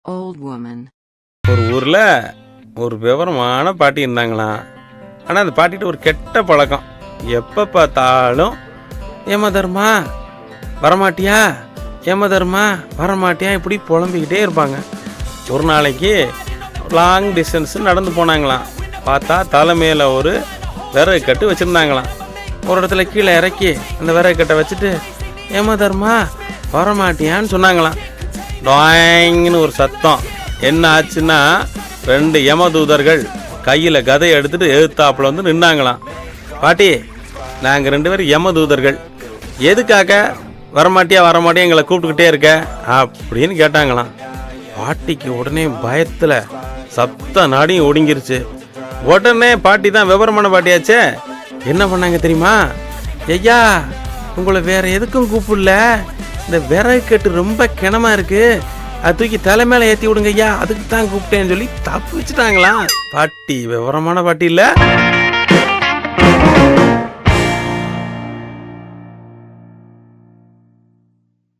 Old woman. ஒரு ஊரில் ஒரு விவரமான பாட்டி இருந்தாங்களாம். ஆனால் அந்த பாட்டிகிட்ட ஒரு கெட்ட பழக்கம். எப்போ பார்த்தாலும் ஏமா தர்மா வரமாட்டியா, ஏமா தர்மா வரமாட்டியா, இப்படி புலம்பிக்கிட்டே இருப்பாங்க. ஒரு நாளைக்கு லாங் டிஸ்டன்ஸ் நடந்து போனாங்களாம். பார்த்தா தலைமையில் ஒரு விறகு கட்டு வச்சுருந்தாங்களாம். ஒரு இடத்துல கீழே இறக்கி அந்த விறகு கட்டை வச்சுட்டு ஏமா தர்மா வரமாட்டியான்னு சொன்னாங்களாம். டாயிங்னு ஒரு சத்தம். என்ன ஆச்சுன்னா 2 யமதூதர்கள் கையில் கதையை எடுத்துகிட்டு எழுத்தாப்பில் வந்து நின்னாங்களாம். பாட்டி, நாங்கள் 2 பேரும் யமதூதர்கள், எதுக்காக வரமாட்டியா வரமாட்டியா எங்களை கூப்பிட்டுக்கிட்டே இருக்க அப்படின்னு கேட்டாங்களாம். பாட்டிக்கு உடனே பயத்தில் சத்த நாடியும் ஒடுங்கிருச்சு. உடனே பாட்டி தான் விவரமான பாட்டியாச்சே, என்ன பண்ணாங்க தெரியுமா? ஐயா, உங்களை வேற எதுக்கும் கூப்பிடல, இந்த விறகு கட்டு ரொம்ப கிணமா இருக்கு, அது தூக்கி தலை மேலே ஏற்றி விடுங்க ஐயா, அதுக்கு தான் கூப்பிட்டேன்னு சொல்லி தப்பு வச்சுட்டாங்களாம். பாட்டி விவரமான பாட்டி இல்லை.